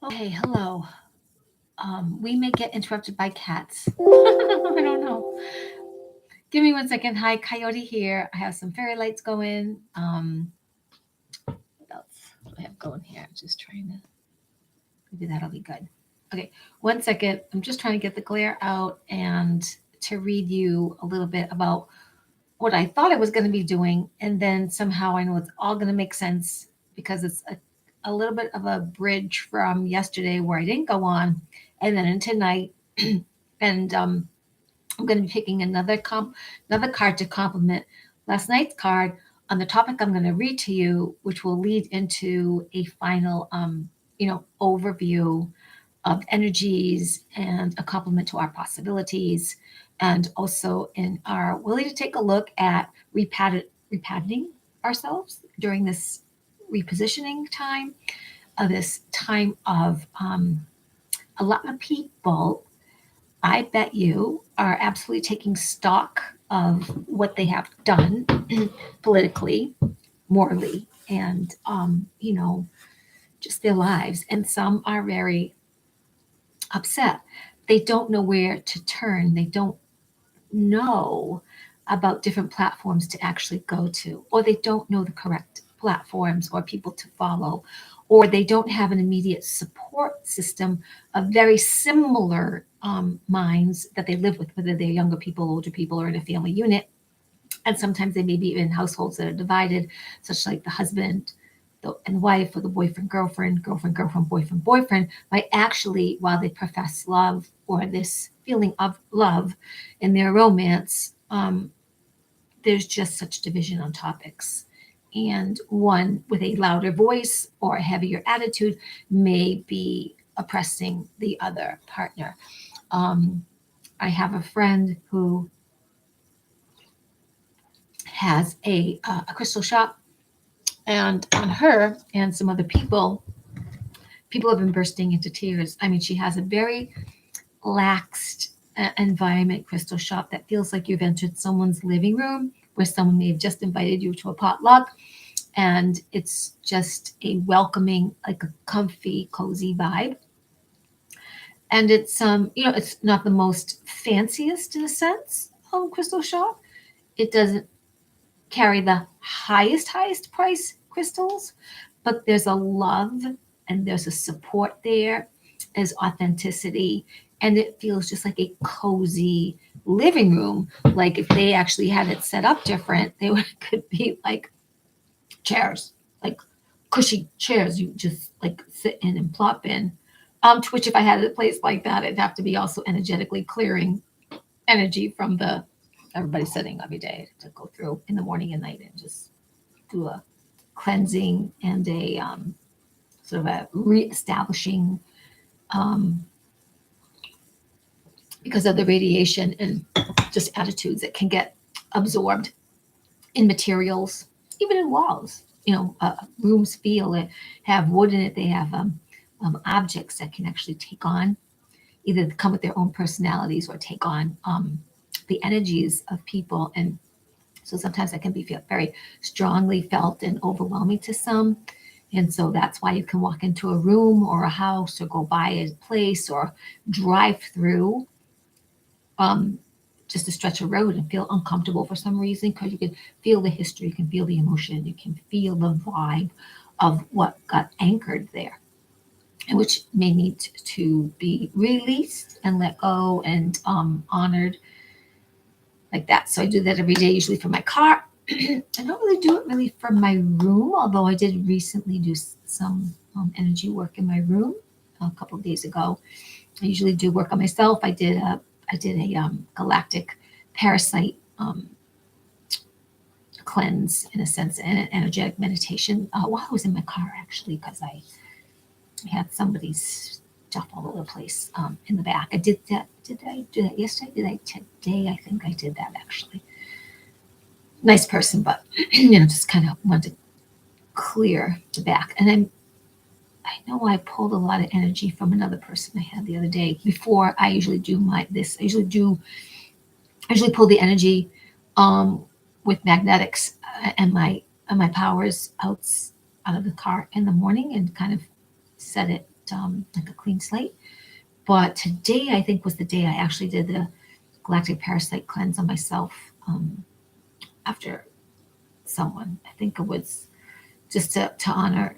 Okay, hello. We may get interrupted by cats. I don't know. Give me 1 second. Hi, Coyote here. I have some fairy lights going. What else do I have going here? I'm just trying to, maybe that'll be good. Okay, 1 second. I'm just trying to get the glare out and to read you a little bit about what I thought I was going to be doing. And then somehow I know it's all going to make sense because it's a little bit of a bridge from yesterday where I didn't go on and then into tonight. and I'm going to be picking another card to complement last night's card on the topic I'm going to read to you, which will lead into a final, overview of energies and a complement to our possibilities, and also in our willing to take a look at repatterning ourselves during this repositioning time, this time of a lot of people, I bet you, are absolutely taking stock of what they have done politically, morally, and just their lives. And some are very upset. They don't know where to turn. They don't know about different platforms to actually go to, or they don't know the correct platforms or people to follow, or they don't have an immediate support system of very similar minds that they live with, whether they're younger people, older people, or in a family unit. And sometimes they may be in households that are divided, such like the husband and wife, or the boyfriend, girlfriend, girlfriend, girlfriend, boyfriend, boyfriend, might actually, while they profess love or this feeling of love in their romance, there's just such division on topics. And one with a louder voice or a heavier attitude may be oppressing the other partner. I have a friend who has a crystal shop, and on her and some other people have been bursting into tears. I mean, she has a very laxed environment crystal shop that feels like you've entered someone's living room where someone may have just invited you to a potluck, and it's just a welcoming, like a comfy, cozy vibe. And it's it's not the most fanciest in a sense crystal shop. It doesn't carry the highest price crystals, but there's a love and there's a support there, there's authenticity, and it feels just like a cozy living room. Like if they actually had it set up different, they would could be like chairs, like cushy chairs you just like sit in and plop in. To which if I had a place like that, it'd have to be also energetically clearing energy from the everybody sitting every day to go through in the morning and night and just do a cleansing and a sort of a reestablishing, um, because of the radiation and just attitudes that can get absorbed in materials, even in walls. Rooms have wood in it. They have objects that can actually take on, either come with their own personalities or take on the energies of people. And so sometimes that can be very strongly felt and overwhelming to some. And so that's why you can walk into a room or a house or go by a place or drive through um, just to stretch a road and feel uncomfortable for some reason, because you can feel the history, you can feel the emotion, you can feel the vibe of what got anchored there, and which may need to be released and let go and honored like that. So I do that every day, usually from my car. I don't really do it really from my room, although I did recently do some energy work in my room a couple of days ago. I usually do work on myself. I did a galactic parasite cleanse, in a sense, and an energetic meditation while I was in my car, actually, because I had somebody's stuff all over the place in the back. I did that. Did I do that yesterday? Did I today? I think I did that, actually. Nice person, but just kind of wanted to clear the back. And then I know I pulled a lot of energy from another person I had the other day. Before I usually do I usually pull the energy with magnetics and my powers out of the car in the morning and kind of set it like a clean slate. But today, I think, was the day I actually did the galactic parasite cleanse on myself after someone. I think it was just to honor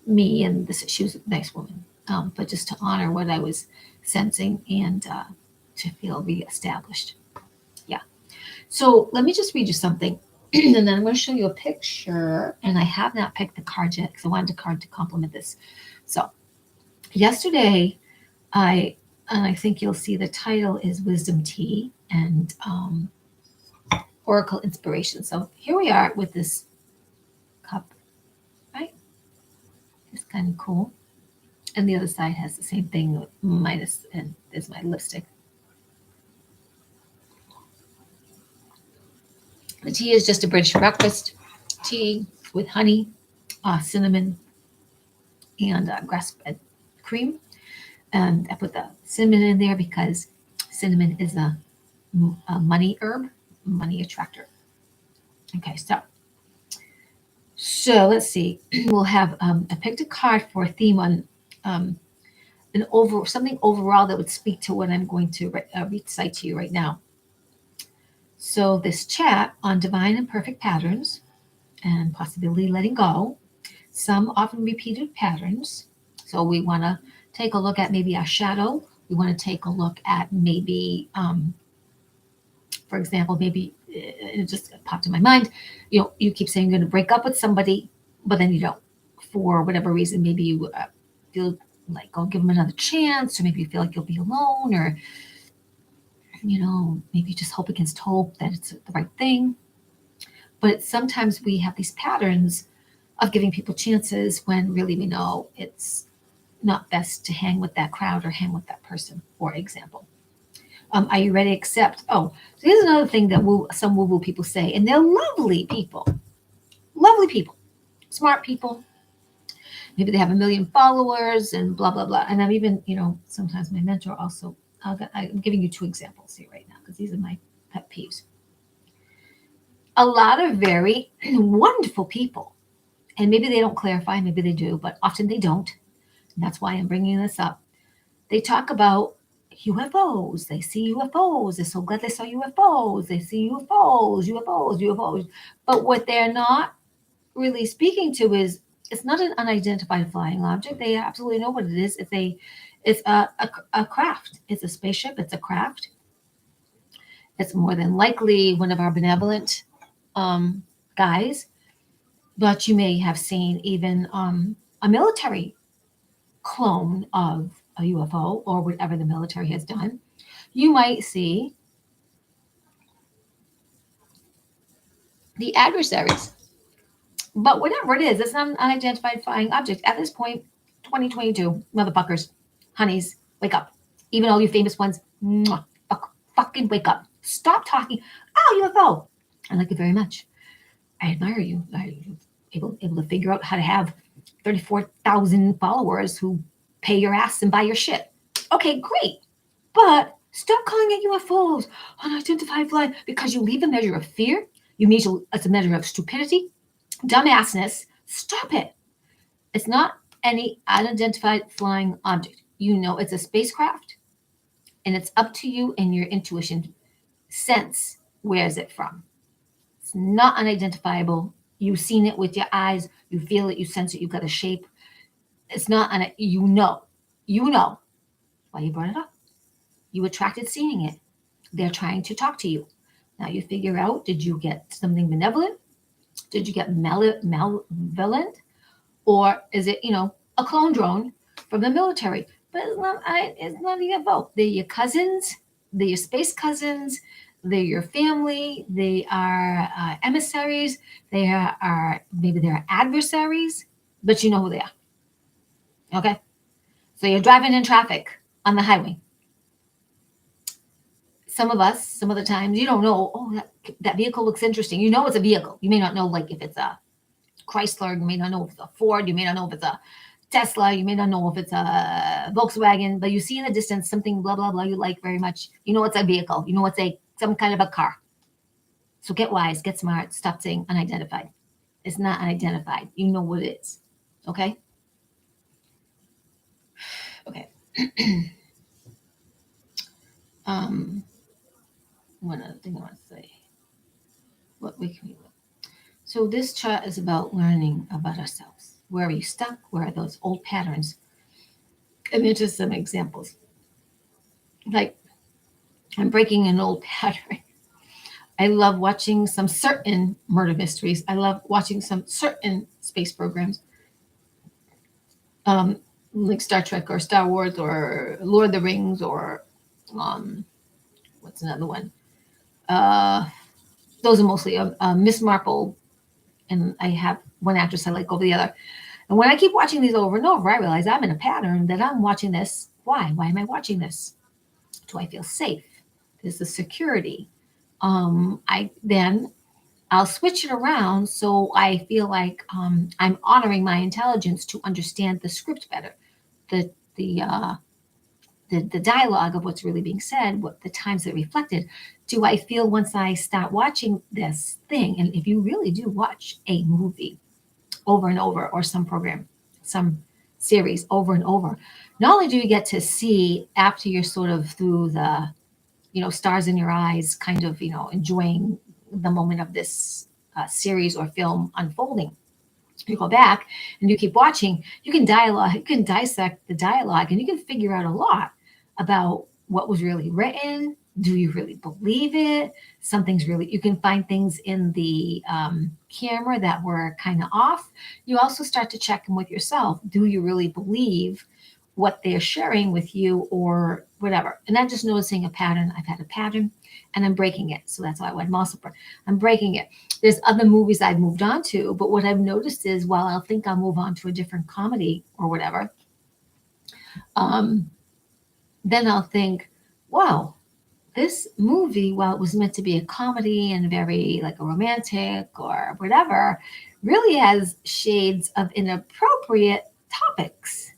me, and this, she was a nice woman, but just to honor what I was sensing and to feel reestablished. Yeah. So let me just read you something, and then I'm going to show you a picture. And I have not picked the card yet because I wanted a card to complement this. So yesterday, I think you'll see the title is Wisdom Tea and Oracle Inspiration. So here we are with this cup, right? It's kind of cool. And the other side has the same thing, minus, and there's my lipstick. The tea is just a British breakfast tea with honey, cinnamon, and grass-fed cream. And I put the cinnamon in there because cinnamon is a money herb, money attractor. Okay, so let's see. We'll have I picked a card for a theme on something overall that would speak to what I'm going to recite to you right now. So this chat on divine and perfect patterns and possibility letting go, some often repeated patterns. So we want to take a look at maybe our shadow. We want to take a look at maybe, for example, maybe it just popped in my mind, you keep saying you're going to break up with somebody, but then you don't, for whatever reason. Maybe you feel like, oh, give them another chance, or maybe you feel like you'll be alone, or, maybe you just hope against hope that it's the right thing. But sometimes we have these patterns of giving people chances when really we know it's not best to hang with that crowd or hang with that person, for example. Are you ready to accept? Oh, so here's another thing that some woo-woo people say, and they're lovely people, smart people. Maybe they have 1 million followers and blah, blah, blah. And I'm even, sometimes my mentor also, I'm giving you 2 examples here right now because these are my pet peeves. A lot of very wonderful people, and maybe they don't clarify, maybe they do, but often they don't. And that's why I'm bringing this up. They talk about UFOs. They see UFOs. They're so glad they saw UFOs. They see UFOs. But what they're not really speaking to is it's not an unidentified flying object. They absolutely know what it is. It's a craft. It's a spaceship. It's a craft. It's more than likely one of our benevolent guys. But you may have seen even a military clone of a UFO or whatever the military has done. You might see the adversaries. But whatever it is, it's not an unidentified flying object. At this point, 2022, motherfuckers, honeys, wake up. Even all you famous ones, fucking wake up. Stop talking. Oh, UFO. I like it very much. I admire you. Able to figure out how to have 34,000 followers who pay your ass and buy your shit. Okay, great. But stop calling it UFOs, unidentified flying, because you leave a measure of fear. You measure as a measure of stupidity, dumbassness. Stop it. It's not any unidentified flying object. It's a spacecraft, and it's up to you and your intuition sense. Where is it from? It's not unidentifiable. You've seen it with your eyes. You feel it. You sense it. You've got a shape. It's not, you know why you brought it up. You attracted seeing it. They're trying to talk to you. Now you figure out, did you get something benevolent? Did you get malevolent? Or is it, a clone drone from the military? But it's not a UFO. They're your cousins. They're your space cousins. They're your family. They are emissaries. Maybe they're adversaries, but you know who they are. Okay? So you're driving in traffic on the highway. Some of the times, you don't know, oh, that vehicle looks interesting. You know it's a vehicle. You may not know, like, if it's a Chrysler. You may not know if it's a Ford. You may not know if it's a Tesla. You may not know if it's a Volkswagen. But you see in the distance something, blah, blah, blah, you like very much. You know it's a vehicle. You know it's some kind of a car. So get wise, get smart. Stop saying unidentified. It's not unidentified. You know what it is. Okay? um, one other thing I want to say. What we can. So this chart is about learning about ourselves. Where are you stuck? Where are those old patterns? And there's just some examples. Like I'm breaking an old pattern. I love watching some certain murder mysteries. I love watching some certain space programs, um, like Star Trek or Star Wars or Lord of the Rings or what's another one? Uh, those are mostly Miss Marple, and I have one actress I like over the other. And when I keep watching these over and over, I realize I'm in a pattern that I'm watching this. Why? Why am I watching this? Do I feel safe? There's the security. I'll switch it around so I feel like I'm honoring my intelligence to understand the script better, the the uh, the dialogue of what's really being said, what the times that reflected. Do I feel once I start watching this thing, and if you really do watch a movie over and over, or some program, some series over and over, not only do you get to see after you're sort of through the stars in your eyes, kind of, enjoying the moment of this series or film unfolding. You go back and you keep watching, you can dissect the dialogue, and you can figure out a lot about what was really written. Do you really believe it? Something's really, you can find things in the camera that were kind of off. You also start to check in with yourself. Do you really believe what they're sharing with you or whatever? And I'm just noticing a pattern. I've had a pattern and I'm breaking it. So that's why I'm breaking it. There's other movies I've moved on to, but what I've noticed is while I'll think I'll move on to a different comedy or whatever, um, then I'll think, wow, this movie, while it was meant to be a comedy and very like a romantic or whatever, really has shades of inappropriate topics.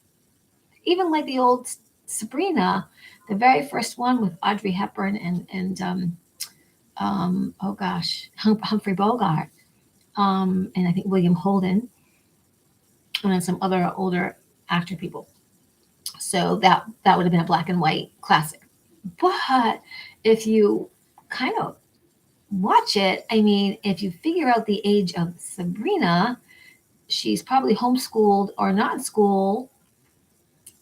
Even like the old Sabrina, the very first one with Audrey Hepburn and oh gosh, Humphrey Bogart, and I think William Holden, and then some other older actor people. So that would have been a black and white classic. But if you kind of watch it, I mean, if you figure out the age of Sabrina, she's probably homeschooled or not in school.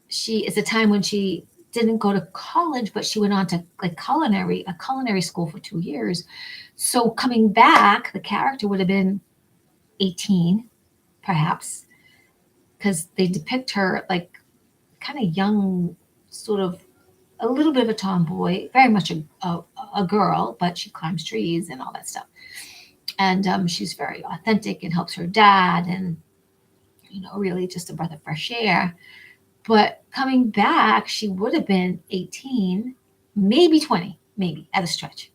It's a time when she didn't go to college, but she went on to like a culinary school for 2 years. So coming back, the character would have been 18, perhaps, because they depict her like kind of young, sort of a little bit of a tomboy, very much a girl, but she climbs trees and all that stuff. And she's very authentic and helps her dad, and really just a breath of fresh air. But coming back, she would have been 18, maybe 20, maybe at a stretch.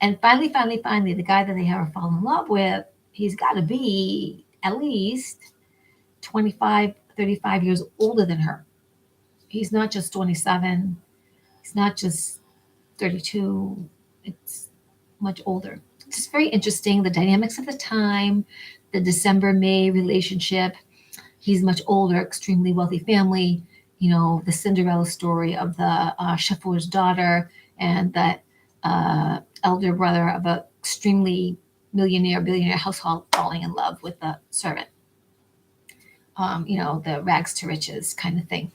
And finally, the guy that they have her fall in love with, he's got to be at least 25, 35 years older than her. He's not just 27. He's not just 32. It's much older. It's just very interesting. The dynamics of the time, the December-May relationship. He's much older, extremely wealthy family. The Cinderella story of the chauffeur's daughter and that elder brother of an extremely billionaire household falling in love with the servant. The rags to riches kind of thing.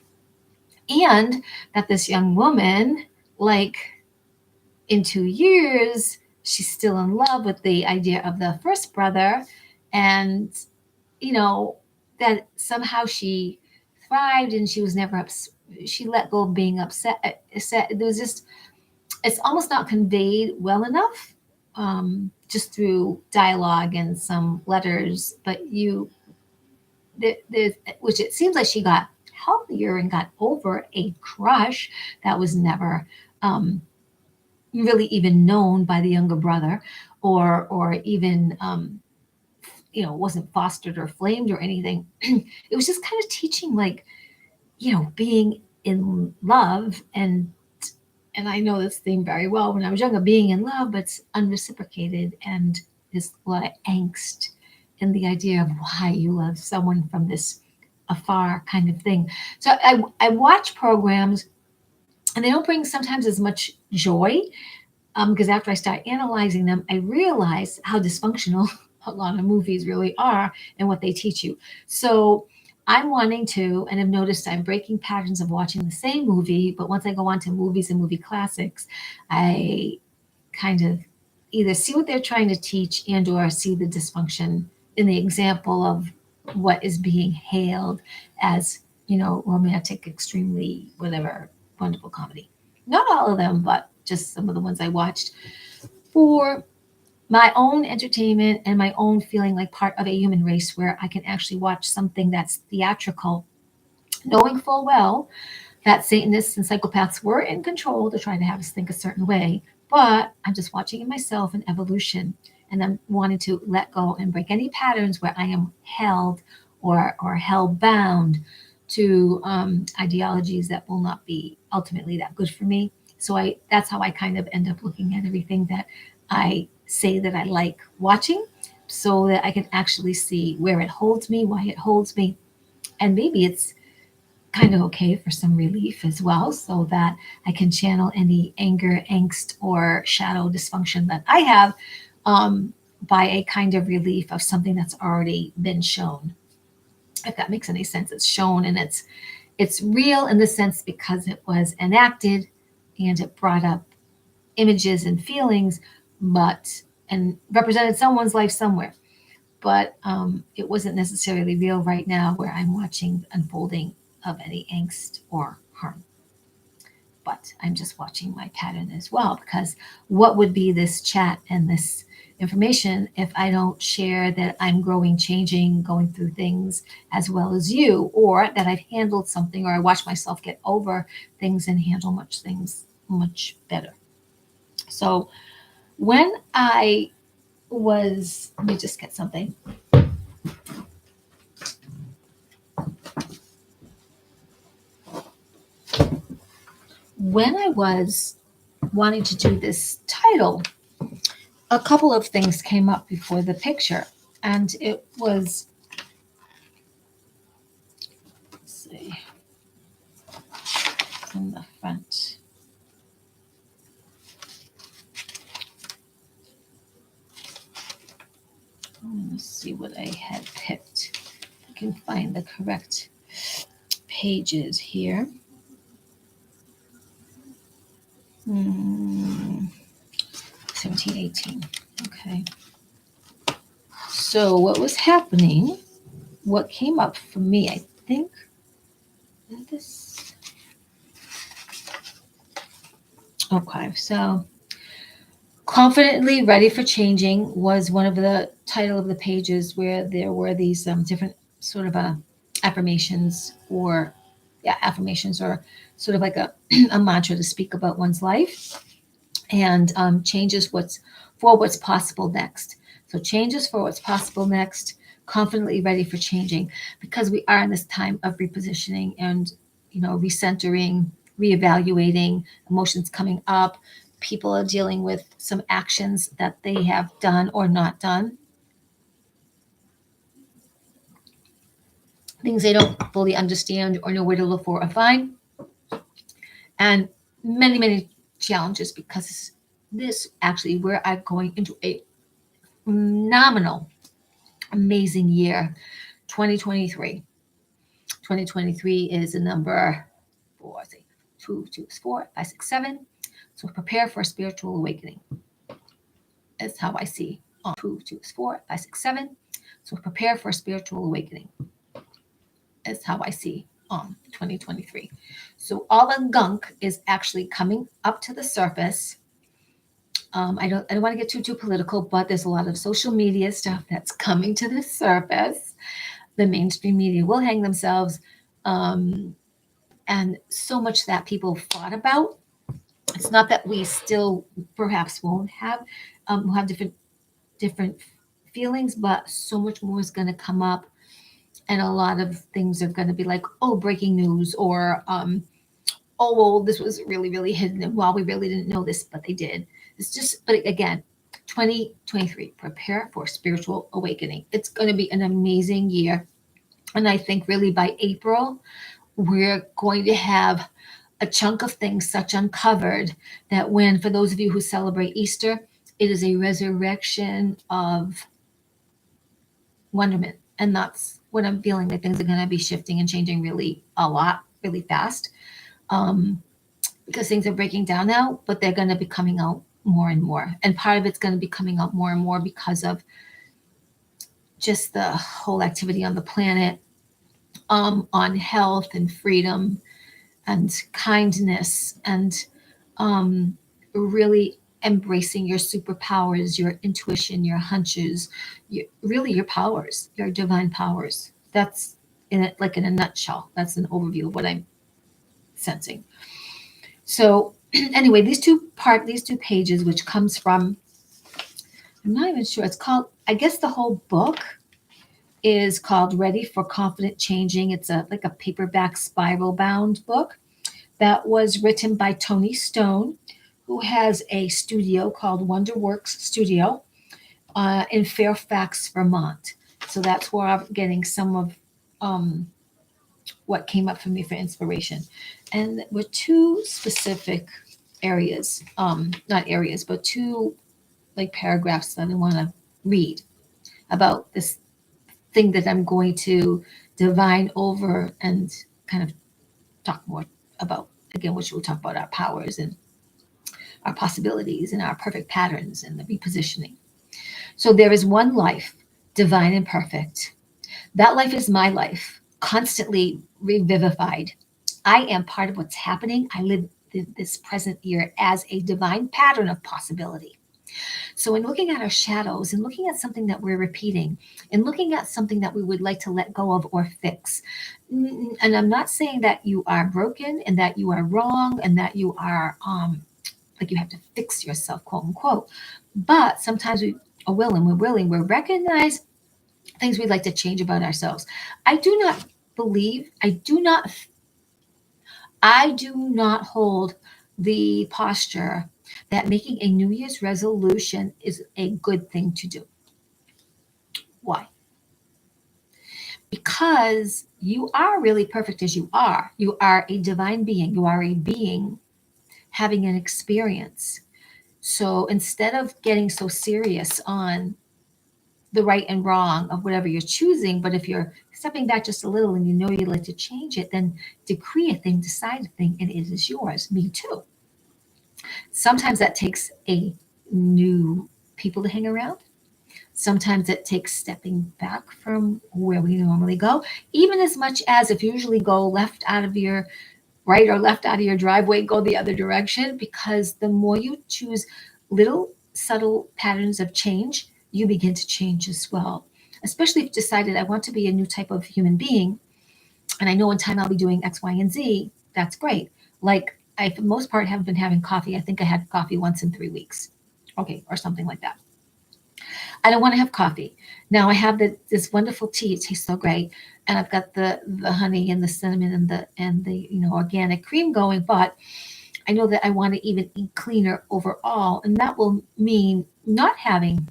And that this young woman, like in 2 years, she's still in love with the idea of the first brother. And, that somehow she thrived and she was never she let go of being upset. There was just, it's almost not conveyed well enough, just through dialogue and some letters, but which it seems like she got healthier and got over a crush that was never really even known by the younger brother, or even wasn't fostered or flamed or anything. It was just kind of teaching, like, being in love, and I know this thing very well. When I was younger, being in love, but it's unreciprocated, and there's a lot of angst in the idea of why you love someone from this afar kind of thing. So I watch programs, and they don't bring sometimes as much joy, because after I start analyzing them, I realize how dysfunctional a lot of movies really are and what they teach you. So I'm wanting to, and I've noticed I'm breaking patterns of watching the same movie, but once I go on to movies and movie classics, I kind of either see what they're trying to teach and or see the dysfunction in the example of what is being hailed as, romantic, extremely whatever, wonderful comedy. Not all of them, but just some of the ones I watched for my own entertainment and my own feeling like part of a human race, where I can actually watch something that's theatrical, knowing full well that Satanists and psychopaths were in control to try to have us think a certain way. But I'm just watching it myself in evolution, and I'm wanting to let go and break any patterns where I am held or held bound to ideologies that will not be ultimately that good for me. So that's how I kind of end up looking at everything that I say that I like watching, so that I can actually see where it holds me, why it holds me, and maybe it's kind of okay for some relief as well, so that I can channel any anger, angst, or shadow dysfunction that I have, by a kind of relief of something that's already been shown. If that makes any sense, it's shown, and it's real in the sense because it was enacted and it brought up images and feelings, but and represented someone's life somewhere. But it wasn't necessarily real right now where I'm watching the unfolding of any angst or harm. But I'm just watching my pattern as well, because what would be this chat and this information if I don't share that I'm growing, changing, going through things as well as you, or that I've handled something, or I watch myself get over things and handle things much better. So when I let me just get something. When I was wanting to do this title, a couple of things came up before the picture, and it was, let's see, in the front. Let's see what I had picked. I can find the correct pages here. 17, 18. Okay. So what was happening, what came up for me, I think this. Okay, so confidently ready for changing was one of the title of the pages, where there were these different sort of affirmations, or sort of like a, a mantra to speak about one's life, and changes what's possible next. So changes for what's possible next, confidently ready for changing, because we are in this time of repositioning and recentering, reevaluating, emotions coming up. People are dealing with some actions that they have done or not done, things they don't fully understand or know where to look for or find, and many, many challenges, because this actually, we're going into a phenomenal, amazing year, 2023. 2023 is a number 4, say 2, 2 is 4, 5, 6, 7. So prepare for a spiritual awakening. That's how I see 2, 2 is 4, 5, 6, 7. So prepare for a spiritual awakening. That's how I see 2023. So all the gunk is actually coming up to the surface. I don't want to get too political, but there's a lot of social media stuff that's coming to the surface. The mainstream media will hang themselves, and so much that people thought about. It's not that we still perhaps won't have different feelings, but so much more is going to come up, and a lot of things are going to be like, oh, breaking news, or oh, well, this was really, really hidden, and well, we really didn't know this, but they did. It's just, but again, 2023, prepare for spiritual awakening. It's going to be an amazing year. And I think really by April, we're going to have a chunk of things such uncovered that when, for those of you who celebrate Easter, it is a resurrection of wonderment. And that's what I'm feeling, that things are going to be shifting and changing really a lot, really fast. Because things are breaking down now, but they're going to be coming out more and more. And part of it's going to be coming out more and more because of just the whole activity on the planet, on health and freedom and kindness and really embracing your superpowers, your intuition, your hunches, really your powers, your divine powers. That's in it, like in a nutshell. That's an overview of what I'm sensing. So anyway, these two pages, which comes from, I'm not even sure, it's called, I guess the whole book is called Ready for Confident Changing. It's like a paperback spiral bound book that was written by Tony Stone, who has a studio called Wonderworks Studio in Fairfax, Vermont. So that's where I'm getting some of what came up for me for inspiration. And with two specific areas, not areas, but two like paragraphs that I want to read about this thing that I'm going to divine over and kind of talk more about, again, which we'll talk about our powers and our possibilities and our perfect patterns and the repositioning. So there is one life, divine and perfect. That life is my life, constantly revivified. I am part of what's happening. I live this present year as a divine pattern of possibility. So, in looking at our shadows and looking at something that we're repeating and looking at something that we would like to let go of or fix, and I'm not saying that you are broken and that you are wrong and that you are like you have to fix yourself, quote unquote, but sometimes we are willing, we recognize things we'd like to change about ourselves. I do not believe, I do not hold the posture that making a New Year's resolution is a good thing to do. Why? Because you are really perfect as you are. You are a divine being. You are a being having an experience. So instead of getting so serious on the right and wrong of whatever you're choosing, but if you're stepping back just a little and you know you'd like to change it, then decree a thing, decide a thing, and it is yours. Me too. Sometimes that takes a new people to hang around. Sometimes it takes stepping back from where we normally go, even as much as if you usually go left out of your right or left out of your driveway, go the other direction, because the more you choose little subtle patterns of change, you begin to change as well. Especially if you decided I want to be a new type of human being, and I know in time I'll be doing X, Y, and Z, that's great. Like I, for the most part, haven't been having coffee. I think I had coffee once in 3 weeks. Okay, or something like that. I don't want to have coffee. Now I have this wonderful tea. It tastes so great. And I've got the honey and the cinnamon and the organic cream going, but I know that I want to even eat cleaner overall. And that will mean not having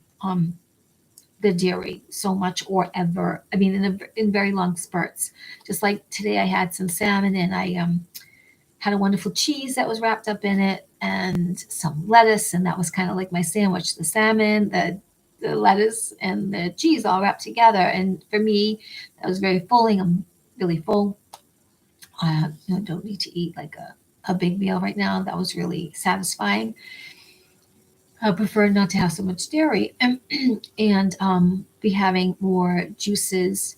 the dairy so much or ever. I mean, in very long spurts. Just like today, I had some salmon and I had a wonderful cheese that was wrapped up in it and some lettuce, and that was kind of like my sandwich: the salmon, the lettuce, and the cheese all wrapped together. And for me, that was very filling. I'm really full. Don't need to eat like a big meal right now. That was really satisfying. I prefer not to have so much dairy and be having more juices,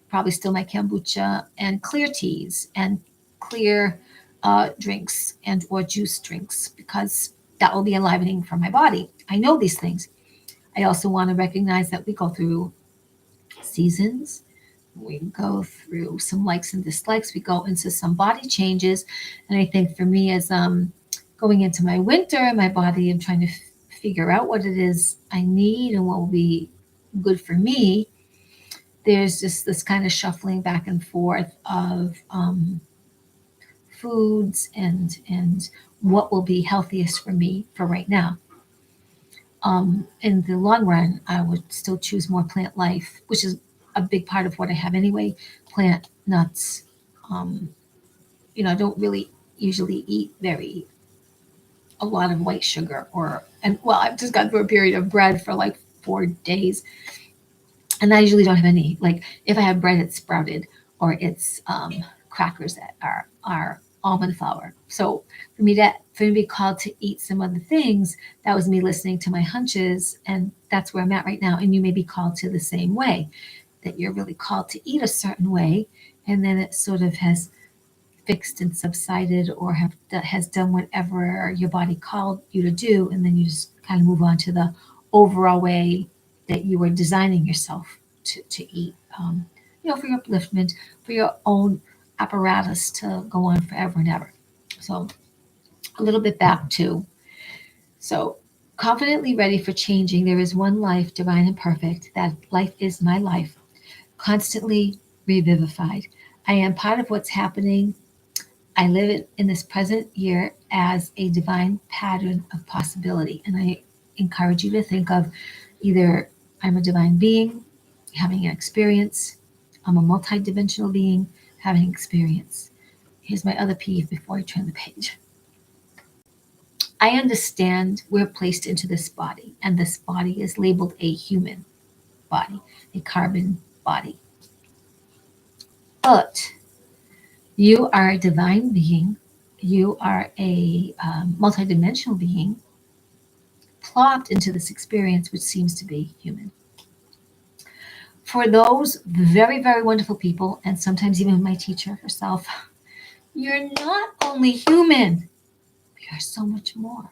probably still my kombucha and clear teas and clear drinks and or juice drinks, because that will be enlivening for my body. I know these things. I also want to recognize that we go through seasons. We go through some likes and dislikes. We go into some body changes. And I think for me, as going into my winter, my body, I'm trying to figure out what it is I need and what will be good for me. There's just this kind of shuffling back and forth of foods and what will be healthiest for me for right now. In the long run, I would still choose more plant life, which is a big part of what I have anyway. Plant nuts. I don't really usually eat a lot of white sugar I've just gone through a period of bread for like 4 days, and I usually don't have any. Like if I have bread, it's sprouted or it's crackers that are almond flour. So for me to be called to eat some other things, that was me listening to my hunches, and that's where I'm at right now. And you may be called to the same way, that you're really called to eat a certain way, and then it sort of has fixed and subsided, or has done whatever your body called you to do, and then you just kind of move on to the overall way that you were designing yourself to eat, for your upliftment, for your own apparatus to go on forever and ever. So a little bit back to, so confidently ready for changing. There is one life, divine and perfect. That life is my life, constantly revivified. I am part of what's happening. I live in this present year as a divine pattern of possibility. And I encourage you to think of either I'm a divine being having an experience, I'm a multidimensional being having experience. Here's my other peeve before I turn the page. I understand we're placed into this body, and this body is labeled a human body, a carbon body. But you are a divine being. You are a multidimensional being plopped into this experience, which seems to be human. For those very, very wonderful people, and sometimes even my teacher herself, you're not only human, you're so much more.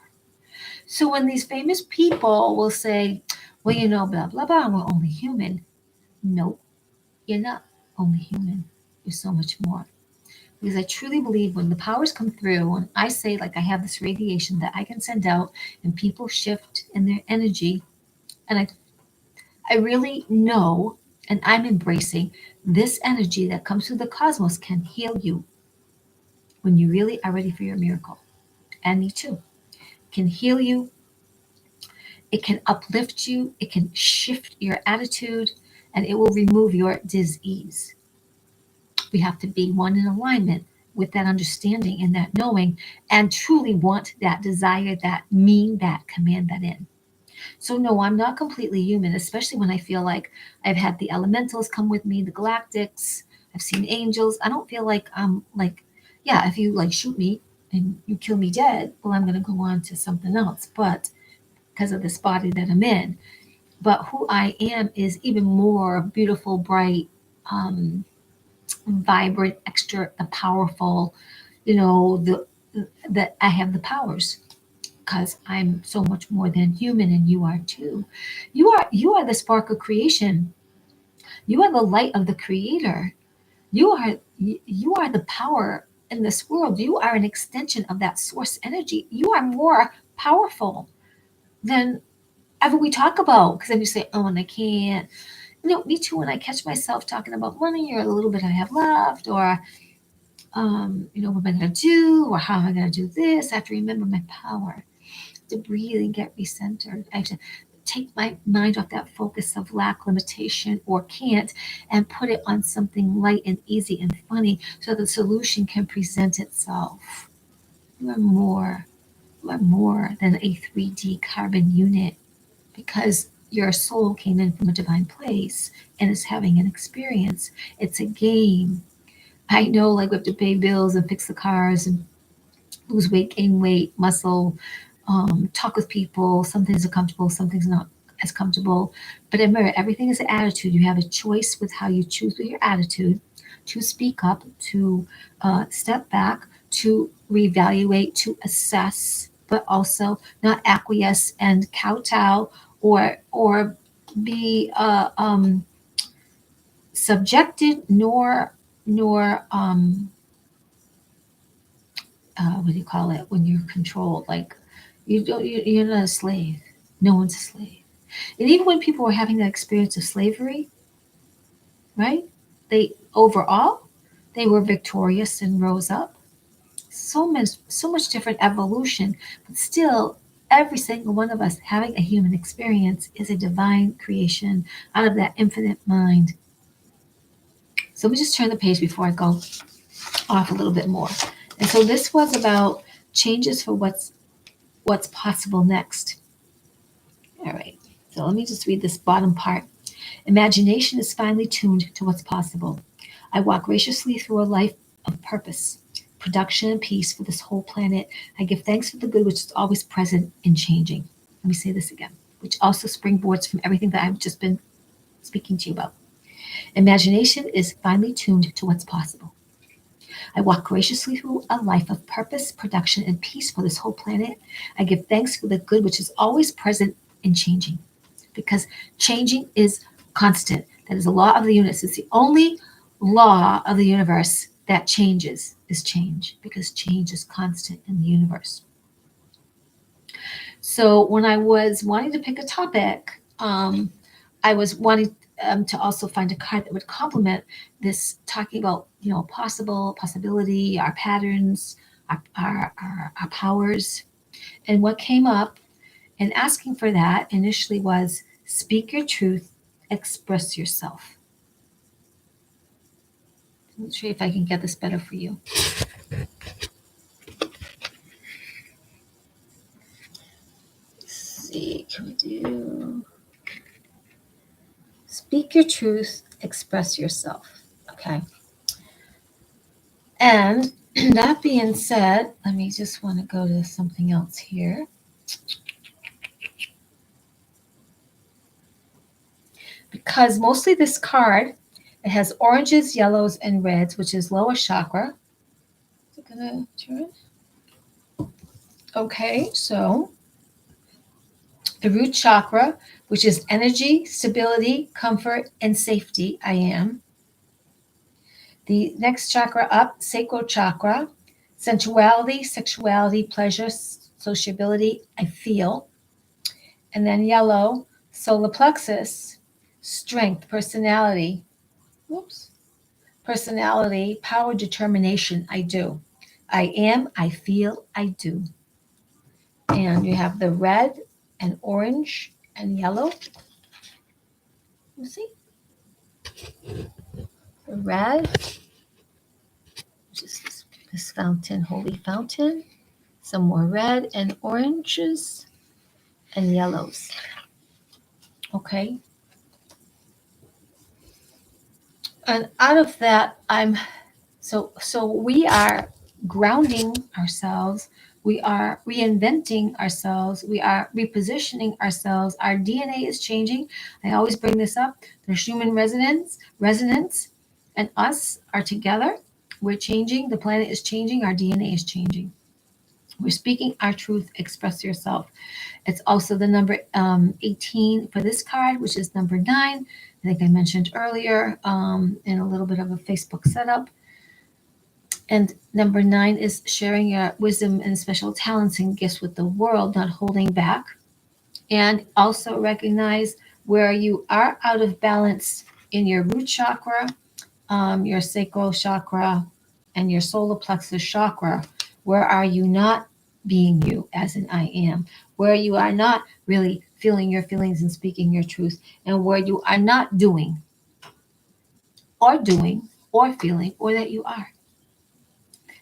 So when these famous people will say, well, blah, blah, blah, we're only human. Nope, you're not only human. You're so much more. Because I truly believe when the powers come through, and I say, like, I have this radiation that I can send out, and people shift in their energy, and I really know, and I'm embracing this energy that comes through the cosmos can heal you when you really are ready for your miracle. And me too. It can heal you. It can uplift you. It can shift your attitude, and it will remove your dis-ease. We have to be one in alignment with that understanding and that knowing, and truly want that, desire that, mean that, command that in. So no, I'm not completely human, especially when I feel like I've had the elementals come with me, the galactics, I've seen angels. I don't feel like I'm like, yeah, if you like shoot me and you kill me dead, well, I'm going to go on to something else. But because of this body that I'm in, but who I am is even more beautiful, bright, vibrant, extra, the powerful, that I have the powers, because I'm so much more than human, and you are too. You are the spark of creation. You are the light of the creator. You are the power in this world. You are an extension of that source energy. You are more powerful than ever we talk about. Because then you say, oh, and I can't. Me too. When I catch myself talking about money or the little bit I have left, or what am I going to do, or how am I going to do this? I have to remember my power, to breathe and get recentered. I have to take my mind off that focus of lack, limitation, or can't, and put it on something light and easy and funny, so the solution can present itself. You are more. You are more than a 3D carbon unit, because your soul came in from a divine place and is having an experience. It's a game. I know, like, we have to pay bills and fix the cars and lose weight, gain weight, muscle, talk with people. Some things are comfortable, some things not as comfortable. But remember, everything is an attitude. You have a choice with how you choose with your attitude, to speak up, to step back, to reevaluate, to assess, but also not acquiesce and kowtow, or be subjected, nor what do you call it when you're controlled? Like, you're not a slave. No one's a slave. And even when people were having that experience of slavery, right? They were victorious and rose up. So much different evolution, but still, every single one of us having a human experience is a divine creation out of that infinite mind. So let me just turn the page before I go off a little bit more. And so this was about changes for what's possible next. All right. So let me just read this bottom part. Imagination is finely tuned to what's possible. I walk graciously through a life of purpose, production, and peace for this whole planet. I give thanks for the good which is always present and changing. Let me say this again, which also springboards from everything that I've just been speaking to you about. Imagination is finely tuned to what's possible. I walk graciously through a life of purpose, production, and peace for this whole planet. I give thanks for the good which is always present and changing, because changing is constant. That is a law of the universe. It's the only law of the universe that changes is change, because change is constant in the universe. So when I was wanting to pick a topic, I was wanting to also find a card that would complement this, talking about, possibility, our patterns, our powers. And what came up and asking for that initially was speak your truth, express yourself. Let's see if I can get this better for you. Let's see, can we do speak your truth, express yourself? Okay. And that being said, let me just want to go to something else here. Because mostly this card, it has oranges, yellows, and reds, which is lower chakra. Is it going to turn? Okay, so the root chakra, which is energy, stability, comfort, and safety, I am. The next chakra up, sacral chakra, sensuality, sexuality, pleasure, sociability, I feel. And then yellow, solar plexus, strength, personality. Whoops. Personality, power, determination, I do. I am, I feel, I do. And you have the red and orange and yellow. You see? The red, which is this fountain, holy fountain. Some more red and oranges and yellows. Okay. And out of that, so we are grounding ourselves. We are reinventing ourselves. We are repositioning ourselves. Our DNA is changing. I always bring this up. There's human resonance, and us are together. We're changing. The planet is changing. Our DNA is changing. We're speaking our truth. Express yourself. It's also the number 18 for this card, which is number 9. I think I mentioned earlier in a little bit of a Facebook setup. And number 9 is sharing your wisdom and special talents and gifts with the world, not holding back. And also recognize where you are out of balance in your root chakra, your sacral chakra, and your solar plexus chakra. Where are you not being you, as in I am? Where you are not really feeling your feelings and speaking your truth, and where you are not doing or feeling, or that you are.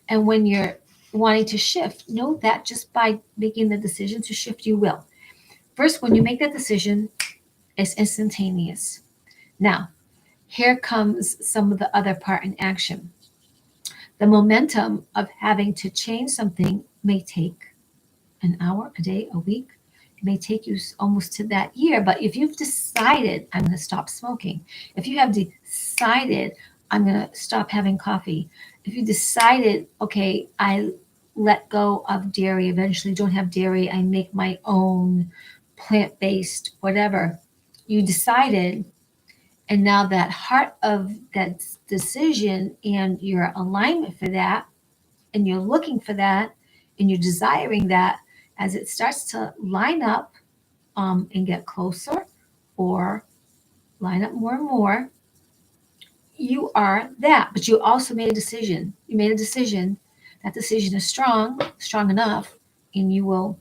And when you're wanting to shift, know that just by making the decision to shift, you will. First, when you make that decision, it's instantaneous. Now, here comes some of the other part in action. The momentum of having to change something may take an hour, a day, a week. It may take you almost to that year. But if you've decided, I'm going to stop smoking, if you have decided, I'm going to stop having coffee, if you decided, okay, I let go of dairy, eventually don't have dairy, I make my own plant-based, whatever, you decided, and now that heart of that decision and your alignment for that, and you're looking for that, and you're desiring that, as it starts to line up and get closer or line up more and more, you are that. But you also made a decision. You made a decision. That decision is strong enough, and you will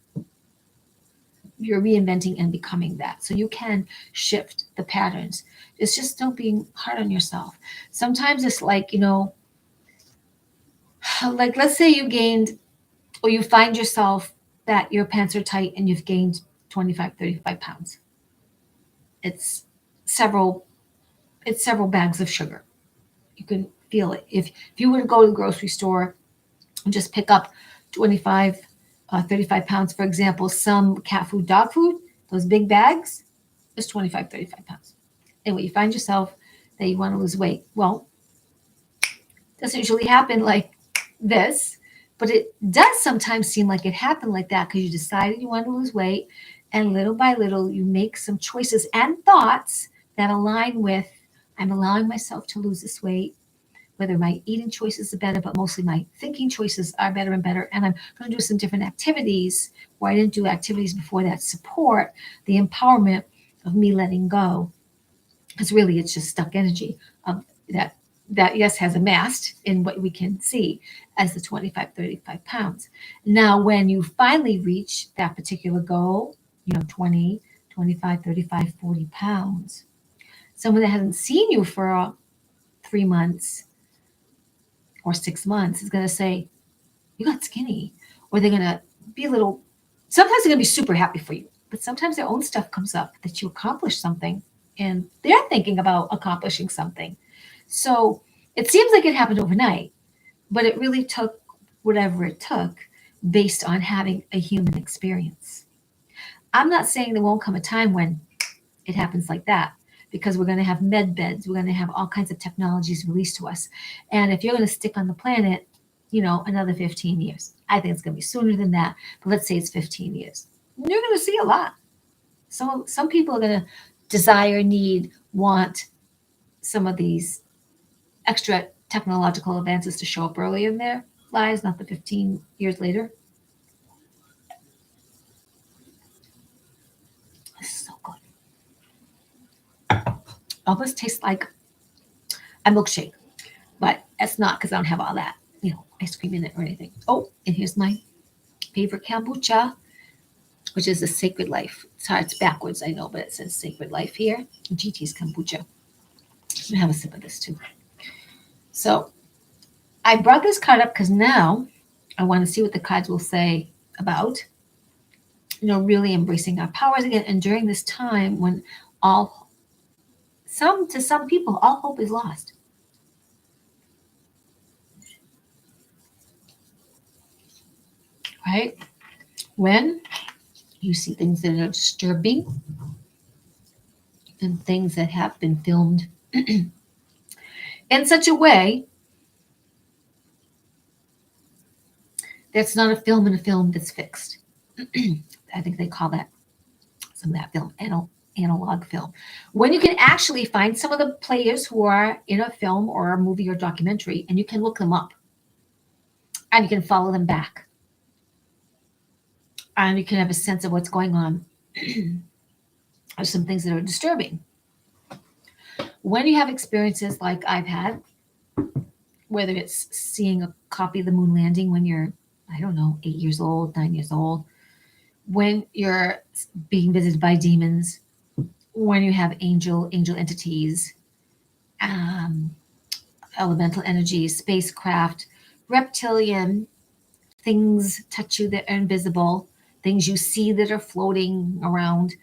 you're reinventing and becoming that. So you can shift the patterns. It's just don't being hard on yourself. Sometimes it's like, like let's say you gained, or you find yourself that your pants are tight and you've gained 25, 35 pounds. It's several, it's several bags of sugar. You can feel it. If you were to go to the grocery store and just pick up 25, 35 pounds, for example, some cat food, dog food, those big bags, is 25, 35 pounds. And when you find yourself that you want to lose weight, well, it doesn't usually happen like this, but it does sometimes seem like it happened like that because you decided you want to lose weight, and little by little you make some choices and thoughts that align with, I'm allowing myself to lose this weight, whether my eating choices are better, but mostly my thinking choices are better and better. And I'm going to do some different activities where I didn't do activities before that support the empowerment of me letting go. Because really it's just stuck energy of that yes has amassed in what we can see as the 25, 35 pounds. Now, when you finally reach that particular goal, 20, 25, 35, 40 pounds, someone that hasn't seen you for 3 months or 6 months is going to say, you got skinny. Or they're going to be a little, sometimes they're going to be super happy for you, but sometimes their own stuff comes up that you accomplished something and they're thinking about accomplishing something. So it seems like it happened overnight, but it really took whatever it took based on having a human experience. I'm not saying there won't come a time when it happens like that, because we're going to have med beds. We're going to have all kinds of technologies released to us. And if you're going to stick on the planet, another 15 years, I think it's going to be sooner than that. But let's say it's 15 years. You're going to see a lot. So some people are going to desire, need, want some of these extra technological advances to show up early in their lives, not the 15 years later. This is so good. Almost tastes like a milkshake, but it's not because I don't have all that, ice cream in it or anything. Oh, and here's my favorite kombucha, which is a Sacred Life. It's backwards, I know, but it says Sacred Life here. GT's kombucha. I'm gonna have a sip of this too. So I brought this card up because now I want to see what the cards will say about, really embracing our powers again. And during this time when to some people, all hope is lost. Right? When you see things that are disturbing and things that have been filmed in such a way that's not a film in a film that's fixed. I think they call that, some of that film, analog film. When you can actually find some of the players who are in a film or a movie or documentary, and you can look them up and you can follow them back. And you can have a sense of what's going on. There's some things that are disturbing. When you have experiences like I've had, whether it's seeing a copy of the moon landing when you're, 8 years old, 9 years old, when you're being visited by demons, when you have angel entities, elemental energies, spacecraft, reptilian, things touch you that are invisible, things you see that are floating around,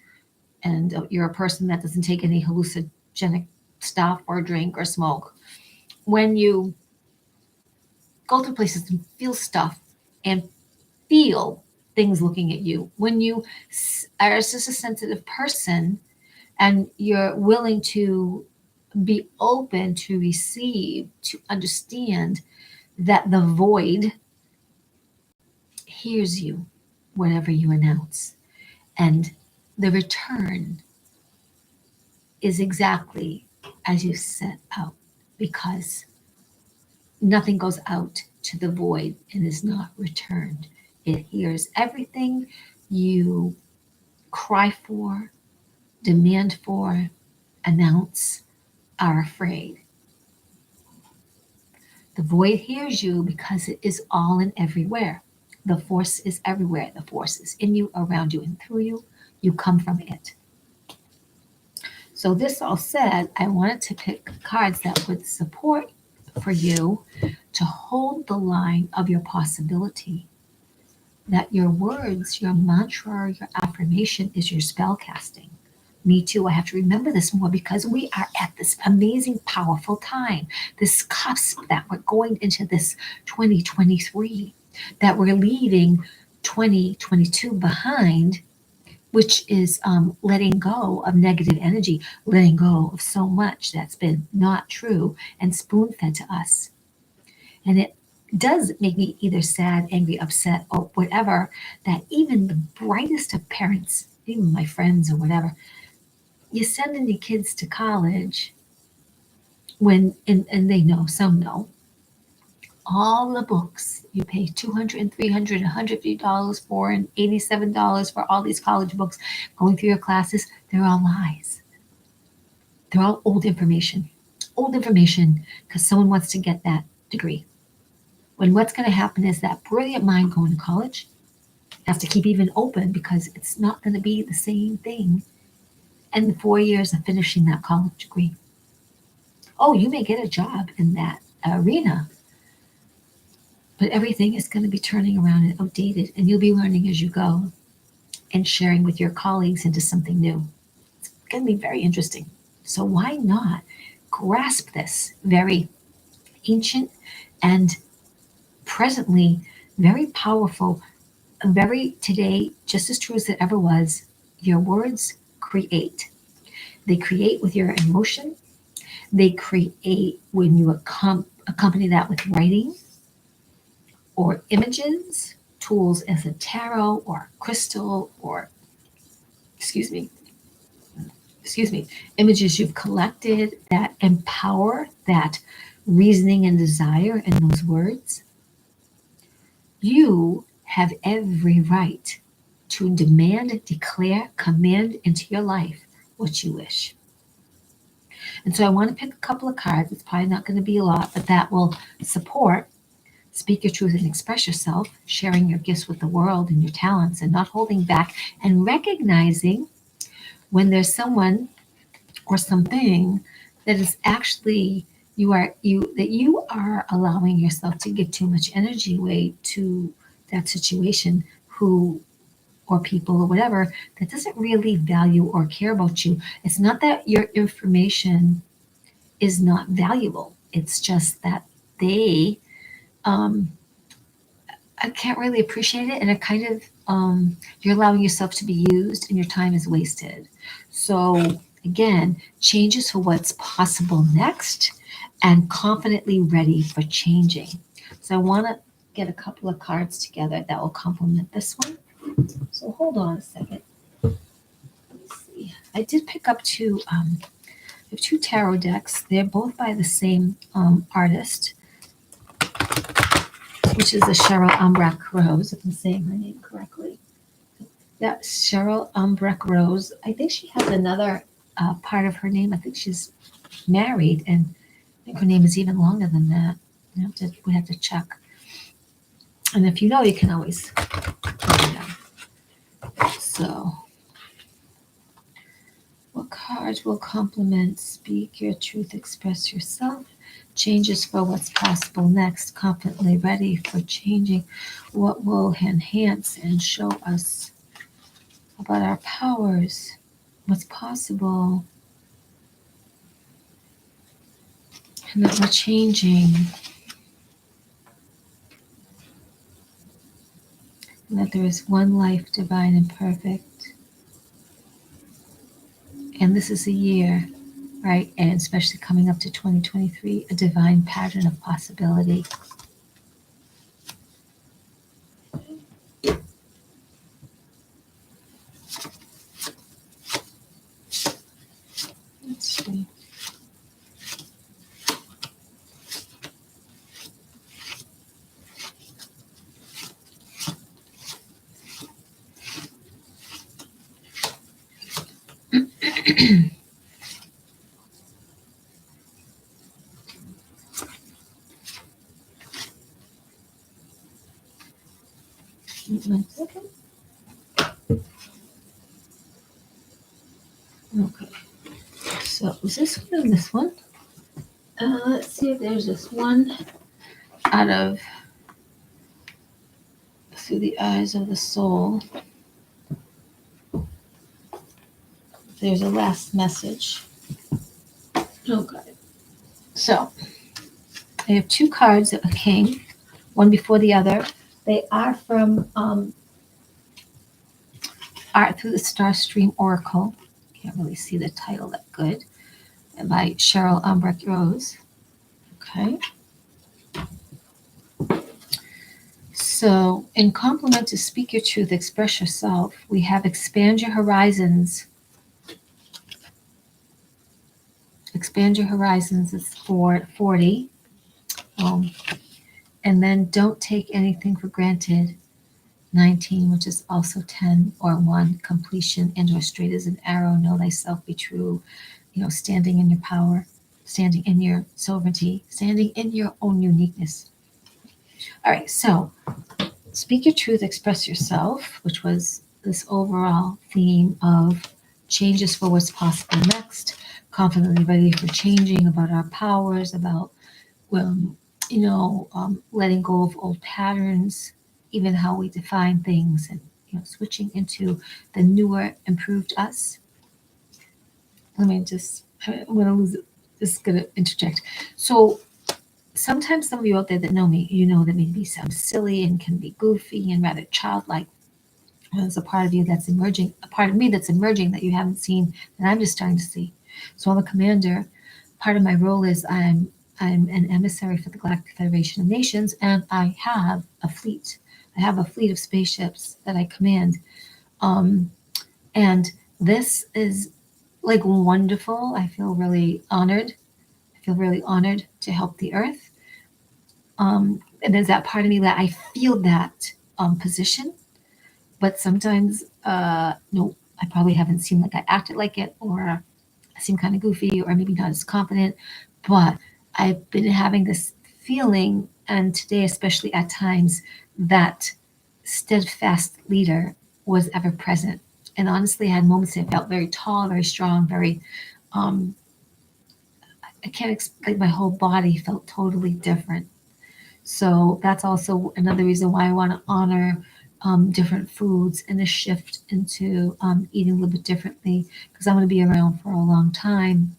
and you're a person that doesn't take any hallucinogenic stuff or drink or smoke. When you go through places and feel stuff and feel things looking at you, when you are just a sensitive person and you're willing to be open to receive, to understand that the void hears you whenever you announce. And the return is exactly as you set out, because nothing goes out to the void and is not returned. It hears everything you cry for, demand for, announce, are afraid. The void hears you because it is all and everywhere. The force is everywhere. The force is in you, around you, and through you. You come from it. So this all said, I wanted to pick cards that would support for you to hold the line of your possibility. That your words, your mantra, your affirmation is your spell casting. Me too. I have to remember this more because we are at this amazing, powerful time, this cusp that we're going into this 2023, that we're leaving 2022 behind, which is letting go of negative energy, letting go of so much that's been not true and spoon fed to us. And it does make me either sad, angry, upset, or whatever, that even the brightest of parents, even my friends or whatever, you send in your kids to college when, and they know, some know, all the books you pay $200 and $300, $150 for, and $87 for all these college books going through your classes, they're all lies. They're all old information. Old information because someone wants to get that degree. When what's going to happen is that brilliant mind going to college has to keep even open because it's not going to be the same thing in the 4 years of finishing that college degree. Oh, you may get a job in that arena, but everything is going to be turning around and outdated, and you'll be learning as you go and sharing with your colleagues into something new. It's going to be very interesting. So why not grasp this very ancient and presently very powerful, very today, just as true as it ever was. Your words create. They create with your emotion. They create when you accompany that with writing or images, tools as a tarot or crystal or, excuse me, images you've collected that empower that reasoning and desire in those words. You have every right to demand, declare, command into your life what you wish. And so I want to pick a couple of cards. It's probably not going to be a lot, but that will support speak your truth and express yourself, sharing your gifts with the world and your talents and not holding back and recognizing when there's someone or something that is actually you are allowing yourself to give too much energy away to that situation who or people or whatever that doesn't really value or care about you. It's not that your information is not valuable. It's just that they I can't really appreciate it, and it kind of you're allowing yourself to be used and your time is wasted. So again, changes for what's possible next and confidently ready for changing. So I want to get a couple of cards together that will complement this one. So hold on a second. Let me see. I did pick up I have two tarot decks. They're both by the same artist, which is a Cheryl Umbrecht Rose, if I'm saying her name correctly. That's Cheryl Umbrecht Rose. I think she has another part of her name. I think she's married, and I think her name is even longer than that. We have to check. And if you know, you can always let me know. So, what cards will complement speak your truth, express yourself? Changes for what's possible next, confidently ready for changing. What will enhance and show us about our powers, what's possible, and that we're changing, and that there is one life, divine and perfect. And this is a year, right? And especially coming up to 2023, a divine pattern of possibility. Let's see. One second. So is this one and this one? Let's see if there's this one out of Through the Eyes of the Soul. There's a last message. Oh, God. So I have two cards of a king, one before the other. They are from Art Through the Starstream Oracle. Can't really see the title that good. And by Cheryl Umbrecht Rose. Okay. So, in complement to Speak Your Truth, Express Yourself, we have Expand Your Horizons. Expand Your Horizons is for 40. And then Don't Take Anything for Granted, 19, which is also 10 or 1, completion, and or straight as an arrow, know thyself, be true, standing in your power, standing in your sovereignty, standing in your own uniqueness. All right, so Speak Your Truth, Express Yourself, which was this overall theme of changes for what's possible next, confidently ready for changing, about our powers, about letting go of old patterns, even how we define things, and switching into the newer, improved us. I'm going to lose it. Just going to interject. So sometimes some of you out there that know me, that maybe sounds silly and can be goofy and rather childlike. There's a part of you that's emerging, a part of me that's emerging that you haven't seen, that I'm just starting to see. So I'm a commander. Part of my role is I'm an emissary for the Galactic Federation of Nations, and I have a fleet. I have a fleet of spaceships that I command. And this is like wonderful. I feel really honored. To help the Earth. And there's that part of me that I feel that position, but sometimes, no, I probably haven't seemed like I acted like it, or I seem kind of goofy, or maybe not as confident, but I've been having this feeling, and today especially at times, that steadfast leader was ever present. And honestly, I had moments that felt very tall, very strong, very, I can't explain, my whole body felt totally different. So that's also another reason why I want to honor different foods and a shift into eating a little bit differently, because I'm going to be around for a long time.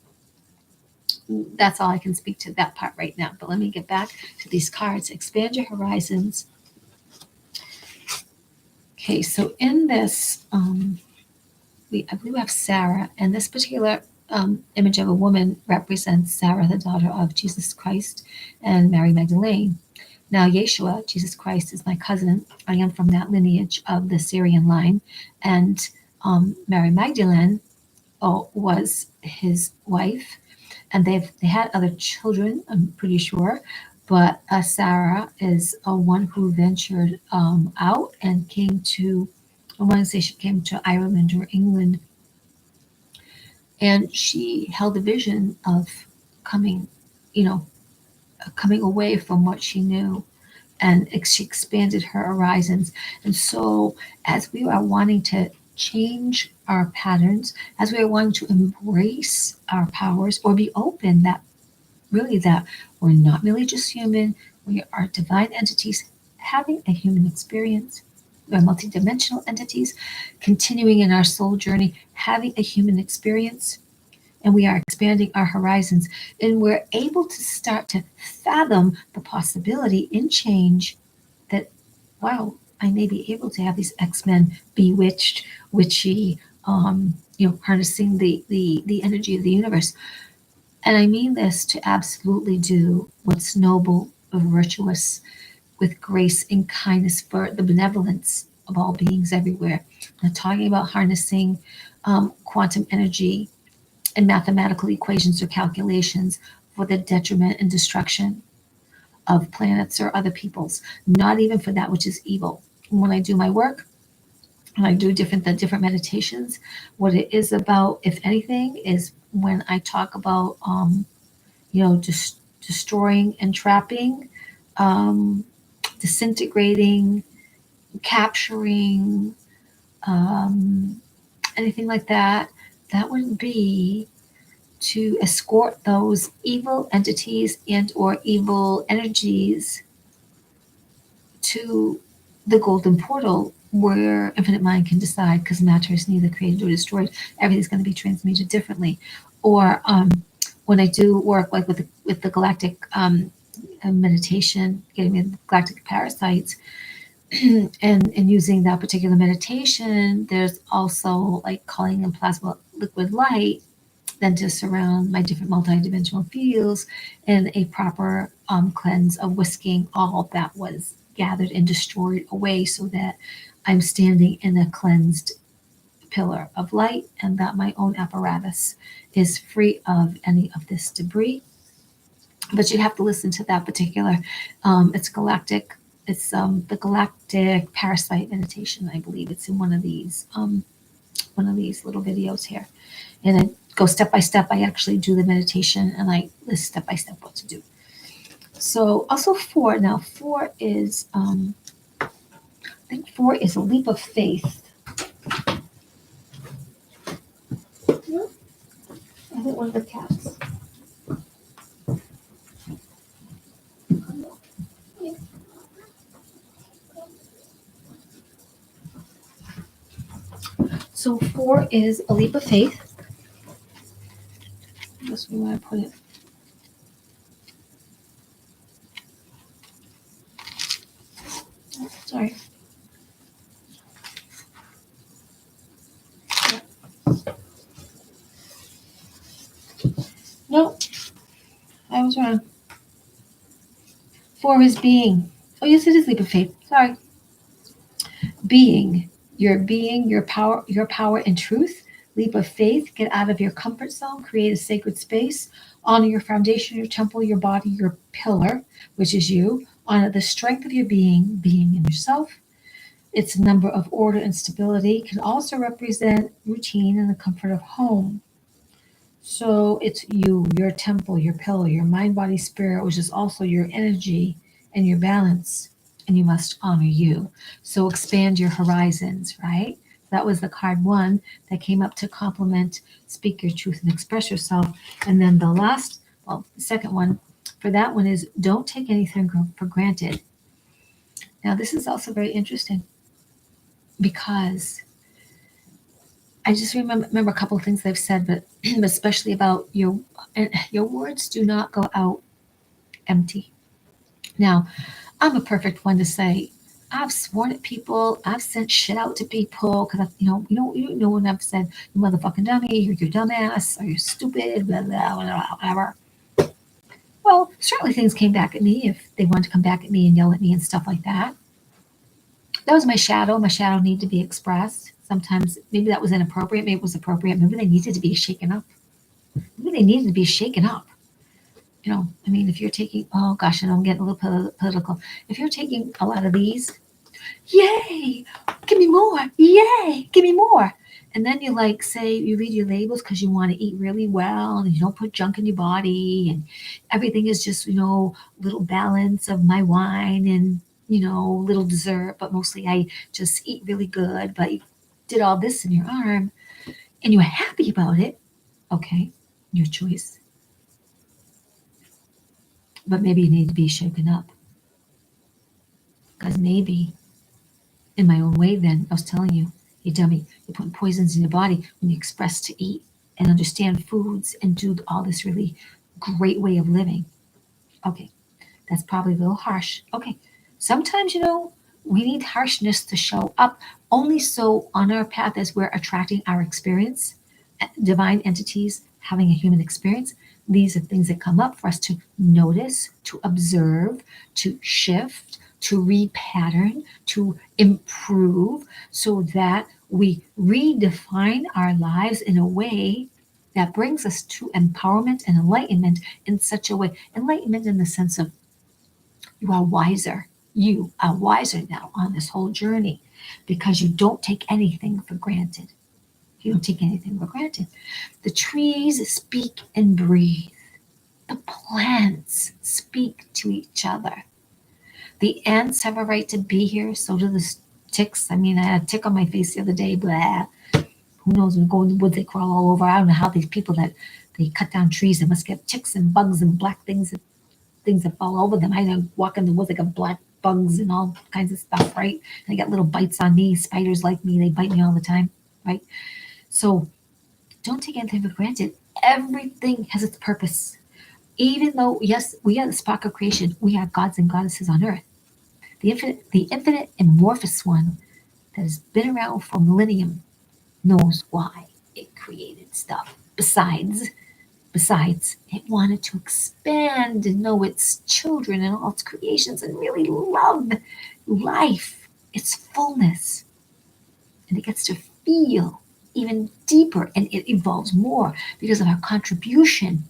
That's all I can speak to that part right now. But let me get back to these cards. Expand your horizons. Okay, so in this, I believe we have Sarah, and this particular image of a woman represents Sarah, the daughter of Jesus Christ and Mary Magdalene. Now, Yeshua, Jesus Christ, is my cousin. I am from that lineage of the Syrian line, and Mary Magdalene was his wife, and they had other children, I'm pretty sure, but Sarah is one who ventured out and came to, I want to say she came to Ireland or England, and she held a vision of coming away from what she knew, and she expanded her horizons. And so as we are wanting to change our patterns, as we are wanting to embrace our powers, or be open that we're not merely just human, we are divine entities having a human experience. We're multidimensional entities continuing in our soul journey, having a human experience, and we are expanding our horizons, and we're able to start to fathom the possibility in change that, wow, I may be able to have these X-Men bewitched, witchy, harnessing the energy of the universe. And I mean this to absolutely do what's noble, virtuous, with grace and kindness for the benevolence of all beings everywhere. I'm talking about harnessing quantum energy and mathematical equations or calculations for the detriment and destruction of planets or other peoples, not even for that which is evil. When I do my work, and I do different meditations, what it is about, if anything, is when I talk about, destroying and trapping, disintegrating, capturing, anything like that, that would be to escort those evil entities and or evil energies to the golden portal where infinite mind can decide, because matter is neither created or destroyed. Everything's going to be transmuted differently. Or when I do work like with the galactic meditation, getting rid of the galactic parasites, and using that particular meditation, there's also like calling in plasma liquid light then to surround my different multidimensional fields in a proper cleanse of whisking all that was gathered and destroyed away, so that I'm standing in a cleansed pillar of light and that my own apparatus is free of any of this debris. But you have to listen to that particular, it's galactic, it's the galactic parasite meditation, I believe. It's in one of these little videos here. And I go step by step. I actually do the meditation and I list step by step what to do. So also 4. Now 4 is, I think 4 is a leap of faith. I think one of the cats. So 4 is a leap of faith. That's where I put it. Oh, sorry. No, I was wrong. 4 is being. Oh, yes, it is leap of faith. Sorry. Being, your power and truth. Leap of faith. Get out of your comfort zone. Create a sacred space. Honor your foundation, your temple, your body, your pillar, which is you. Honor the strength of your being in yourself. Its number of order and stability. Can also represent routine and the comfort of home. So it's you, your temple, your pillar, your mind, body, spirit, which is also your energy and your balance. And you must honor you. So expand your horizons, right? That was the card 1 that came up to complement, speak your truth and express yourself. And then the second one for that one is don't take anything for granted. Now, this is also very interesting because I just remember a couple of things they've said, but especially about your words do not go out empty. Now, I'm a perfect one to say, I've sworn at people, I've sent shit out to people, because you know when I've said, you motherfucking dummy, you're dumbass, or you're stupid, blah, blah, blah, whatever. Well, certainly things came back at me if they wanted to come back at me and yell at me and stuff like that. That was my shadow. My shadow needed to be expressed. Sometimes maybe that was inappropriate, maybe it was appropriate, maybe they needed to be shaken up. Maybe they needed to be shaken up. I mean, if you're taking, oh gosh, and I'm getting a little political. If you're taking a lot of these, yay, give me more, yay, give me more. And then you say, you read your labels because you want to eat really well and you don't put junk in your body and everything is just, little balance of my wine and, little dessert, but mostly I just eat really good, but you did all this in your arm and you're happy about it. Okay, your choice. But maybe you need to be shaken up. Because maybe, in my own way then, I was telling you, you dummy, you're putting poisons in your body when you express to eat and understand foods and do all this really great way of living. Okay, that's probably a little harsh. Okay, sometimes, we need harshness to show up only so on our path as we're attracting our experience, divine entities having a human experience. These are things that come up for us to notice, to observe, to shift, to repattern, to improve, so that we redefine our lives in a way that brings us to empowerment and enlightenment in such a way. Enlightenment in the sense of you are wiser. You are wiser now on this whole journey because you don't take anything for granted. You don't take anything for granted. The trees speak and breathe. The plants speak to each other. The ants have a right to be here. So do the ticks. I mean, I had a tick on my face the other day. Blah. Who knows? When we go in the woods, they crawl all over. I don't know how these people that they cut down trees. They must get ticks and bugs and black things that fall over them. I walk in the woods, I got black bugs and all kinds of stuff, right? And I got little bites on me. Spiders like me, they bite me all the time, right? So don't take anything for granted. Everything has its purpose. Even though, yes, we are the spark of creation, we are gods and goddesses on earth. The infinite amorphous one that has been around for millennium knows why it created stuff. Besides, it wanted to expand and know its children and all its creations and really love life, its fullness. And it gets to feel even deeper and it evolves more because of our contribution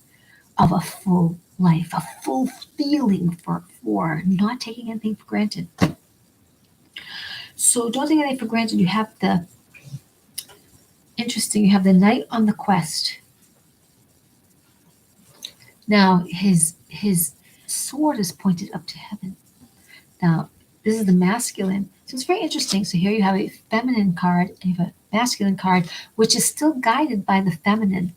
of a full life, a full feeling for not taking anything for granted. So don't take anything for granted. You have the knight on the quest. Now his sword is pointed up to heaven. Now this is the masculine. So it's very interesting. So here you have a feminine card and you have a masculine card, which is still guided by the feminine.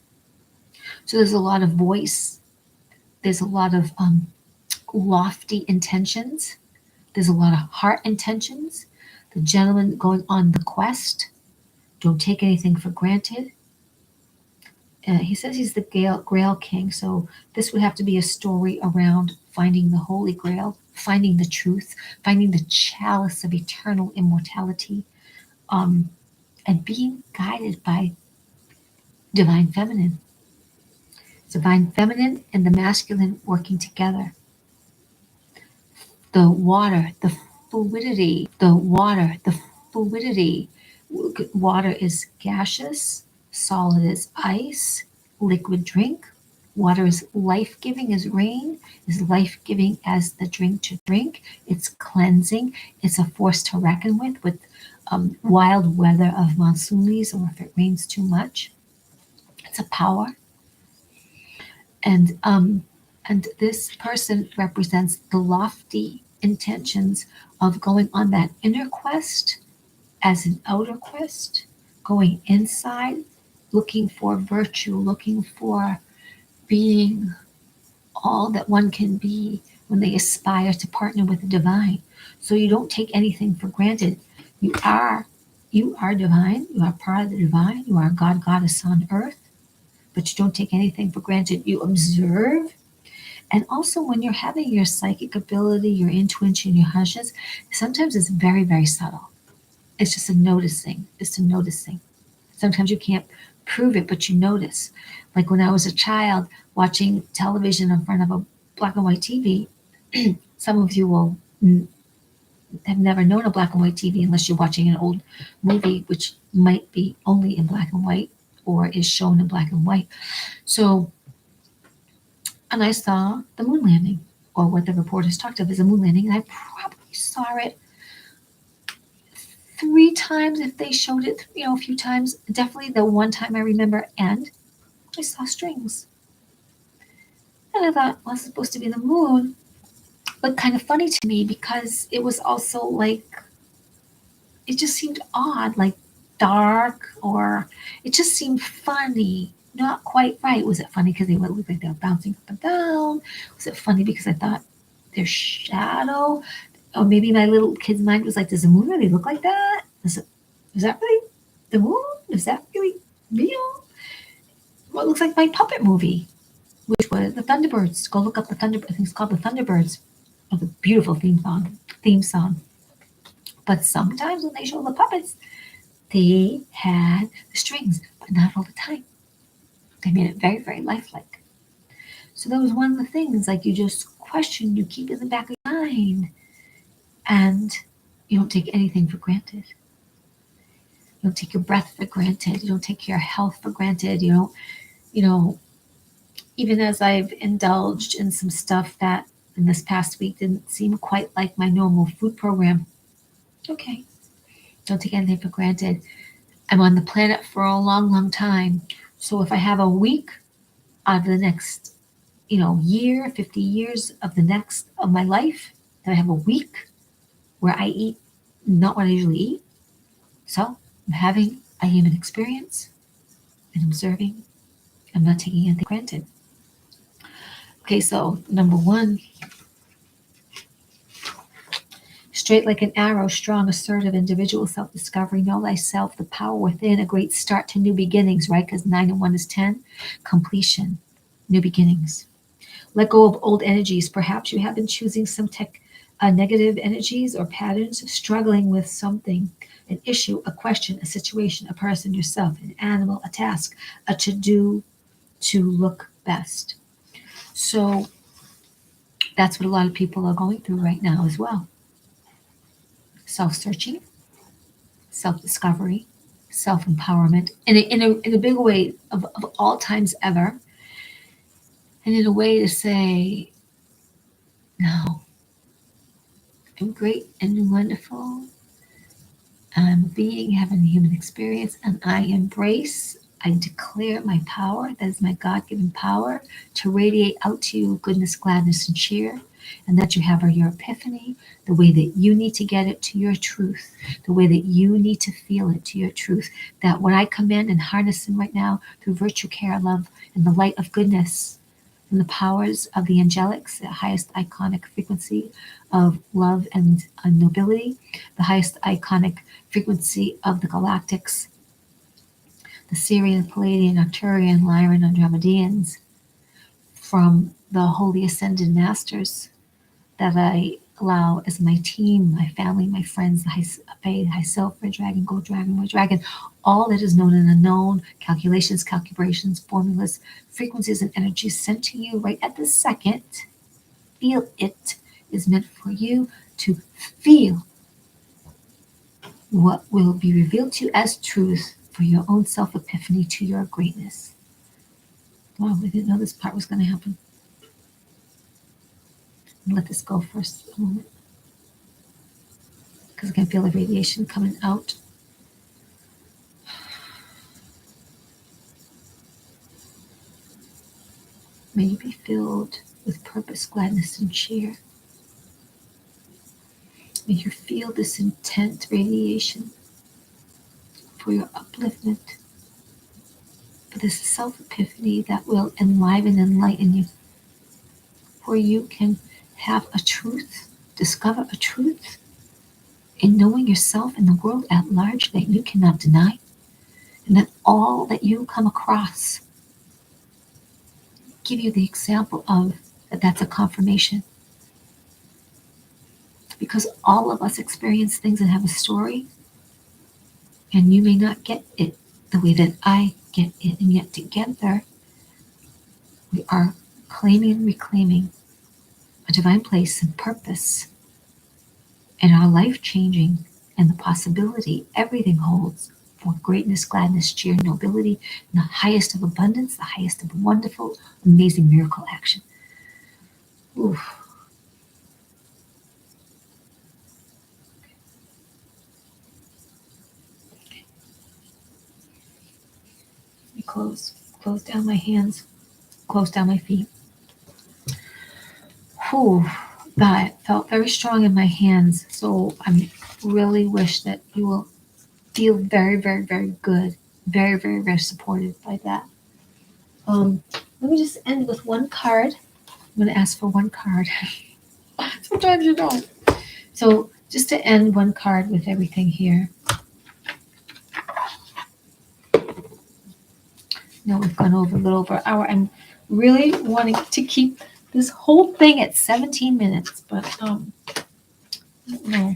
So there's a lot of voice. There's a lot of lofty intentions. There's a lot of heart intentions. The gentleman going on the quest. Don't take anything for granted. He says he's the Grail King, so this would have to be a story around finding the Holy Grail, finding the truth, finding the chalice of eternal immortality, and being guided by divine feminine. Divine feminine and the masculine working together. The water, the fluidity. Water is gaseous. Solid is ice, liquid drink. Water is life-giving as rain, is life-giving as the drink to drink. It's cleansing. It's a force to reckon with wild weather of monsoonies or if it rains too much. It's a power. And this person represents the lofty intentions of going on that inner quest as an outer quest, going inside, looking for virtue, looking for being all that one can be when they aspire to partner with the divine. So you don't take anything for granted. You are divine. You are part of the divine. You are God, goddess on earth. But you don't take anything for granted. You observe. And also when you're having your psychic ability, your intuition, your hunches, sometimes it's very, very subtle. It's just a noticing. It's a noticing. Sometimes you can't prove it, but you notice. Like when I was a child watching television in front of a black and white TV, some of you will have never known a black and white TV unless you're watching an old movie, which might be only in black and white or is shown in black and white. So, and I saw the moon landing, or what the reporters talked of as a moon landing, and I probably saw it 3 times if they showed it, a few times. Definitely the one time I remember, and I saw strings. And I thought, well, it's supposed to be the moon, but kind of funny to me because it was also like, it just seemed odd, like dark, or it just seemed funny, not quite right. Was it funny because they looked like they were bouncing up and down? Was it funny because I thought their shadow? Or maybe my little kid's mind was like, does the moon really look like that? Is that really the moon? Is that really real? Well, it looks like my puppet movie, which was the Thunderbirds. Go look up the Thunderbirds. I think it's called the Thunderbirds. Oh, the beautiful theme song. But sometimes when they show the puppets, they had the strings, but not all the time. They made it very, very lifelike. So that was one of the things, like you just question, you keep it in the back of your mind. And you don't take anything for granted. You don't take your breath for granted. You don't take your health for granted. You don't, even as I've indulged in some stuff that in this past week didn't seem quite like my normal food program. Okay. Don't take anything for granted. I'm on the planet for a long, long time. So if I have a week out of the next, year, 50 years of my life, that I have a week where I eat not what I usually eat. So I'm having a human experience and observing I'm not taking anything for granted. Okay, so number one, straight like an arrow, strong, assertive, individual, self-discovery, know thyself, the power within, a great start to new beginnings, right? Because 9 and 1 is 10, completion, new beginnings. Let go of old energies. Perhaps you have been choosing some negative energies or patterns, struggling with something, an issue, a question, a situation, a person, yourself, an animal, a task, a to-do to look best. So that's what a lot of people are going through right now as well. Self-searching, self-discovery, self-empowerment in a big way of all times ever. And in a way to say, no, I'm great and wonderful. I'm a being having a human experience, and I declare my power, that is my God-given power, to radiate out to you goodness, gladness, and cheer, and that you have your epiphany, the way that you need to get it to your truth, the way that you need to feel it to your truth, that when I come in and harness in right now through virtue, care, love, and the light of goodness, and the powers of the angelics, the highest iconic frequency of love and nobility, the highest iconic frequency of the galactics, the Sirian, Palladian, Arcturian, Lyran, Andromedeans, from the holy ascended masters that I allow as my team, my family, my friends, the high self, red dragon, gold dragon, white dragon, all that is known and unknown, calculations, calibrations, formulas, frequencies, and energies sent to you right at this second. Feel it is meant for you to feel what will be revealed to you as truth for your own self-epiphany to your greatness. Wow, we didn't know this part was going to happen. Let this go for a moment, because I can feel the radiation coming out. May you be filled with purpose, gladness, and cheer. May you feel this intent radiation for your upliftment, for this self-epiphany that will enliven and enlighten you, where you can have a truth, discover a truth in knowing yourself and the world at large that you cannot deny, and that all that you come across give you the example of that's a confirmation. Because all of us experience things and have a story, and you may not get it the way that I get it, and yet together we are claiming and reclaiming a divine place and purpose, and our life changing, and the possibility everything holds for greatness, gladness, cheer, nobility, and the highest of abundance, the highest of wonderful, amazing miracle action. Oof. Let me close down my hands, close down my feet. Whew, that felt very strong in my hands. So I really wish that you will feel very, very, very good, very, very, very supported by that. Let me just end with one card. I'm going to ask for one card. Sometimes you don't. So just to end one card with everything here. No, we've gone over a little over an hour. I'm really wanting to keep this whole thing at 17 minutes, but I don't know.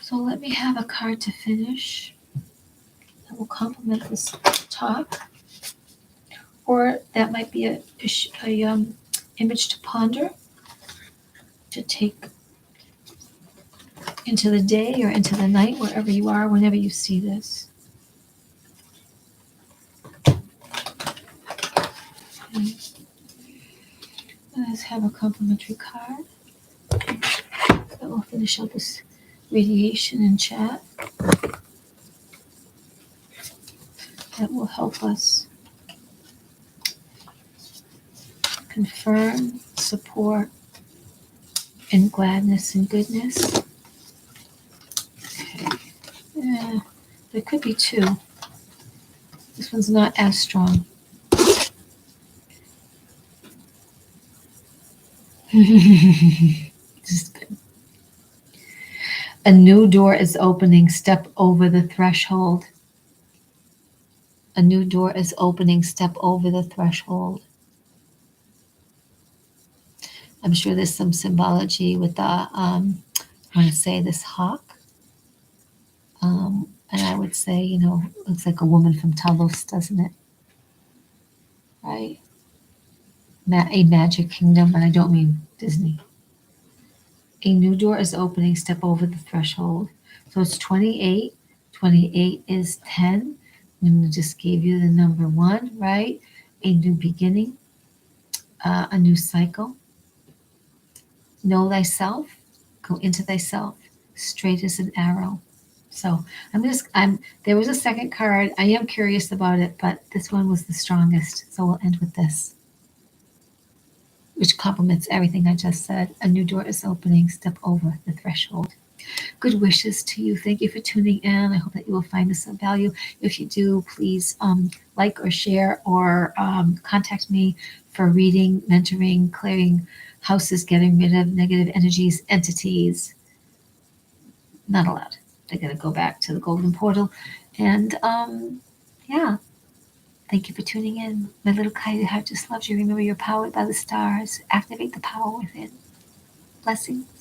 So let me have a card to finish that will complement this talk, or that might be a image to ponder, to take into the day or into the night, wherever you are, whenever you see this. Okay. Let's have a complimentary card that will finish out this radiation and chat. That will help us confirm, support, and gladness and goodness. Okay. Yeah, there could be two. This one's not as strong. Just good. A new door is opening. Step over the threshold. A new door is opening. Step over the threshold. I'm sure there's some symbology with the, I want to say this hawk. And I would say, you know, looks like a woman from Talos, doesn't it? Right? A magic kingdom, and I don't mean Disney. A new door is opening. Step over the threshold. So it's 28. 28 is 10. And I just gave you the number 1, right? A new beginning, a new cycle. Know thyself. Go into thyself. Straight as an arrow. So there was a second card. I am curious about it, but this one was the strongest. So we'll end with this, which complements everything I just said. A new door is opening. Step over the threshold. Good wishes to you. Thank you for tuning in. I hope that you will find this of value. If you do, please like or share or contact me for reading, mentoring, clearing houses, getting rid of negative energies, entities. Not allowed. They're going to go back to the golden portal. And yeah, thank you for tuning in. My little kite heart just loves you. Remember, you're powered by the stars. Activate the power within. Blessings.